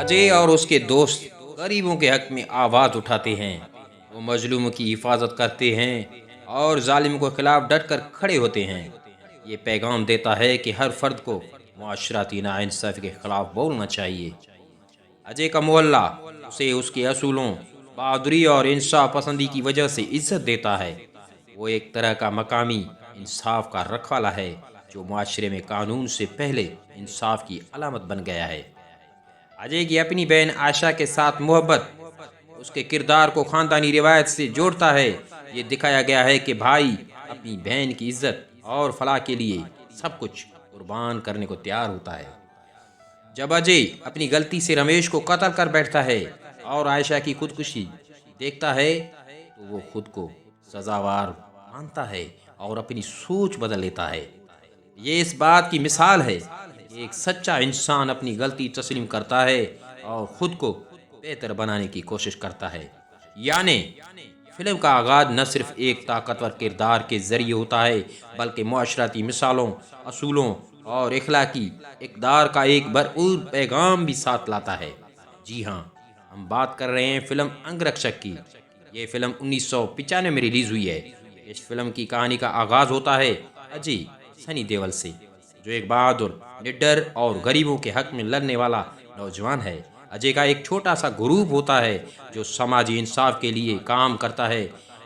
अजय और उसके दोस्त गरीबों के हक में आवाज़ उठाते हैं। वो मजलूमों की हिफाजत करते हैं और जालिम के खिलाफ डट कर खड़े होते हैं। ये पैगाम देता है कि हर फर्द को मुआशराती नाइंसाफ़ी के खिलाफ बोलना चाहिए। अजय का मोहल्ला उसे उसके असूलों, बहादुरी और इंसाफ पसंदी की वजह से इज्जत देता है। वो एक तरह का मकामी इंसाफ का रखवाला है जो माशरे में कानून से पहले इंसाफ की अलामत बन गया है। अजय की अपनी बहन आयशा के साथ मोहब्बत उसके किरदार को खानदानी रिवायत से जोड़ता है। ये दिखाया गया है कि भाई अपनी बहन की इज्जत और फलाह के लिए सब कुछ कुर्बान करने को तैयार होता है। जब अजय अपनी गलती से रमेश को कत्ल कर बैठता है और आयशा की खुदकुशी देखता है तो वो खुद को सजावार मानता है और अपनी सोच बदल लेता है। ये इस बात की मिसाल है कि एक सच्चा इंसान अपनी गलती तस्लीम करता है और ख़ुद को बेहतर बनाने की कोशिश करता है। यानी फिल्म का आगाज़ न सिर्फ एक ताकतवर किरदार के ज़रिए होता है बल्कि मुआशराती मिसालों, असूलों और इखलाकी इक़दार का एक भरपूर पैगाम भी साथ लाता है। जी हाँ, हम बात कर रहे हैं फिल्म अंगरक्षक की। ये फिल्म 1995 में रिलीज़ हुई है। इस फिल्म की कहानी का आगाज़ होता है अजय सनी देओल से, जो एक बहादुर, निडर और गरीबों के हक में लड़ने वाला नौजवान है। अजय का एक छोटा सा ग्रुप होता है जो समाजी इंसाफ के लिए काम करता है।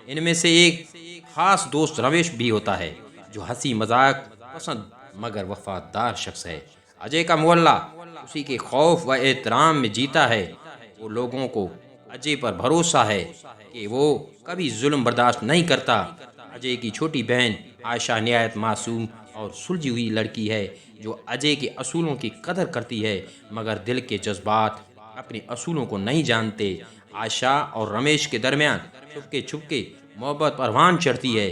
इनमें से एक खास दोस्त रमेश भी होता है जो हंसी मजाक पसंद मगर वफादार शख्स है। अजय का मोहल्ला उसी के खौफ व एहतराम में जीता है। वो लोगों को अजय पर भरोसा है कि वो कभी जुल्म बर्दाश्त नहीं करता। अजय की छोटी बहन आयशा निहायत मासूम और सुलझी हुई लड़की है जो अजय के असूलों की कदर करती है मगर दिल के जज्बात अपने असूलों को नहीं जानते। आयशा और रमेश के दरमियान छुपके छुपके मोहब्बत परवान चढ़ती है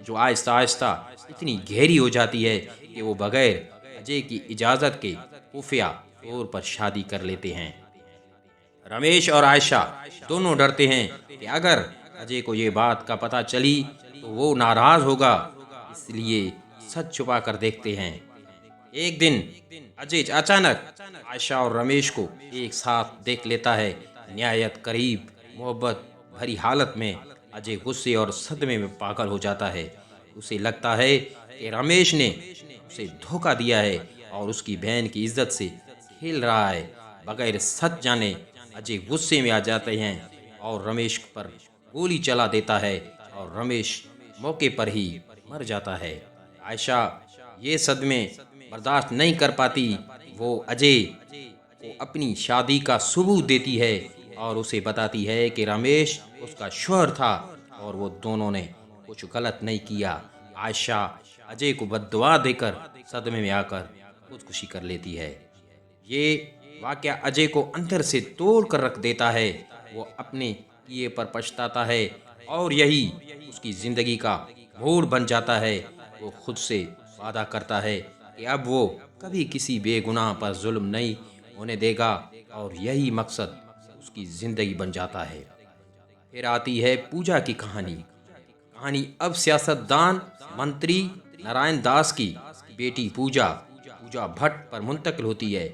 जो आहिस्ता आहिस्ता इतनी गहरी हो जाती है कि वो बगैर अजय की इजाज़त के खुफिया तौर पर शादी कर लेते हैं। रमेश और आयशा दोनों डरते हैं कि अगर अजय को ये बात का पता चली तो वो नाराज़ होगा, इसलिए सच छुपा कर देखते हैं। एक दिन अजय अचानक आयशा और रमेश को एक साथ देख लेता है। निहायत करीब, मोहब्बत भरी हालत में अजय गुस्से और सदमे में पागल हो जाता है। उसे लगता है कि रमेश ने उसे धोखा दिया है और उसकी बहन की इज्जत से खेल रहा है। बगैर सच जाने अजय गुस्से में आ जाते हैं और रमेश पर गोली चला देता है और रमेश मौके पर ही मर जाता है। आयशा ये सदमे बर्दाश्त नहीं कर पाती। वो अजय को अपनी शादी का सबूत देती है और उसे बताती है कि रमेश उसका शौहर था और वो दोनों ने कुछ गलत नहीं किया। आयशा अजय को बद्दुआ देकर सदमे में आकर खुदकुशी कर लेती है। ये वाकया अजय को अंदर से तोड़ कर रख देता है। वो अपने किए पर पछताता है और यही उसकी ज़िंदगी का मोड़ बन जाता है। वो खुद से वादा करता है कि अब वो कभी किसी बेगुनाह पर जुल्म नहीं होने देगा और यही मकसद उसकी ज़िंदगी बन जाता है। फिर आती है पूजा की कहानी। कहानी अब सियासतदान मंत्री नारायण दास की बेटी पूजा पूजा भट्ट पर मुंतकिल होती है,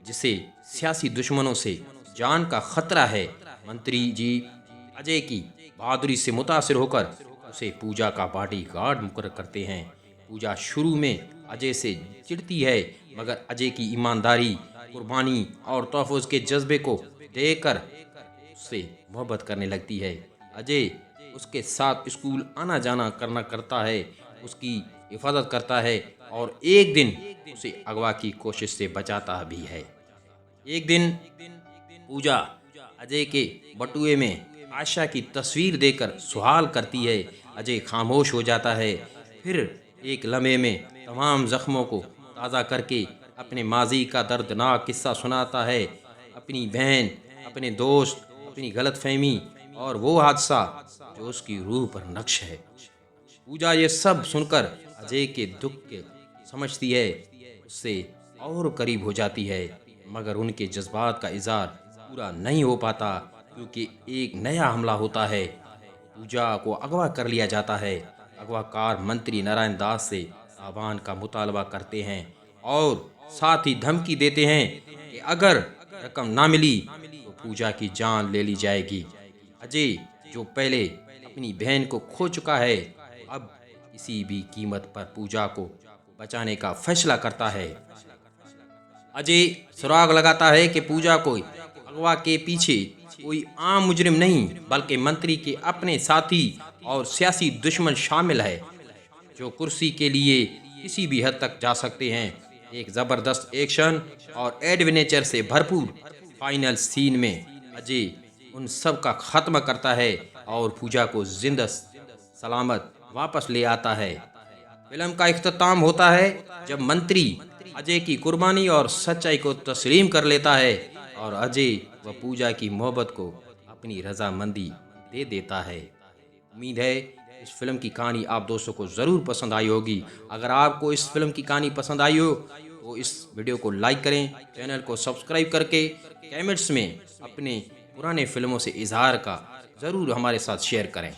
जिसे सियासी दुश्मनों से जान का खतरा है। मंत्री जी अजय की बहादुरी से मुतासिर होकर उसे पूजा का बॉडी गार्ड मुकर्रर करते हैं। पूजा शुरू में अजय से चिढ़ती है मगर अजय की ईमानदारी, कुर्बानी और तोहफ़्फ़ुज़ के जज्बे को देखकर उससे मोहब्बत करने लगती है। अजय उसके साथ स्कूल आना जाना करता है, उसकी हिफाजत करता है और एक दिन उसे अगवा की कोशिश से बचाता भी है। एक दिन पूजा अजय के बटुए में आयशा की तस्वीर देखकर सवाल करती है। अजय खामोश हो जाता है, फिर एक लम्हे में तमाम ज़ख्मों को ताज़ा करके अपने माजी का दर्दनाक किस्सा सुनाता है। अपनी बहन, अपने दोस्त, अपनी गलतफहमी और वो हादसा जो उसकी रूह पर नक्श है। पूजा ये सब सुनकर अजय के दुख के समझती है, उससे और करीब हो जाती है मगर उनके जज्बात का इज़हार पूरा नहीं हो पाता क्योंकि एक नया हमला होता है। पूजा को अगवा कर लिया जाता है। अगवाकार मंत्री नारायण दास से सामान का मुतालबा करते हैं और साथ ही धमकी देते हैं कि अगर रकम ना मिली तो पूजा की जान ले ली जाएगी। अजय, जो पहले अपनी बहन को खो चुका है, अब किसी भी कीमत पर पूजा को बचाने का फैसला करता है। अजय सुराग लगाता है कि पूजा को अगवा के पीछे कोई आम मुजरिम नहीं, बल्कि मंत्री के अपने साथी और सियासी दुश्मन शामिल है, जो कुर्सी के लिए किसी भी हद तक जा सकते हैं। एक ज़बरदस्त एक्शन और एडवेंचर से भरपूर फाइनल सीन में अजय उन सब का खात्मा करता है और पूजा को जिंदा सलामत वापस ले आता है। फिल्म का इख्तिताम होता है जब मंत्री अजय की कुर्बानी और सच्चाई को तस्लीम कर लेता है और अजय व पूजा की मोहब्बत को अपनी रजामंदी दे देता है। उम्मीद है इस फिल्म की कहानी आप दोस्तों को ज़रूर पसंद आई होगी। अगर आपको इस फिल्म की कहानी पसंद आई हो तो इस वीडियो को लाइक करें, चैनल को सब्सक्राइब करके कमेंट्स में अपने पुराने फिल्मों से इजहार का ज़रूर हमारे साथ शेयर करें।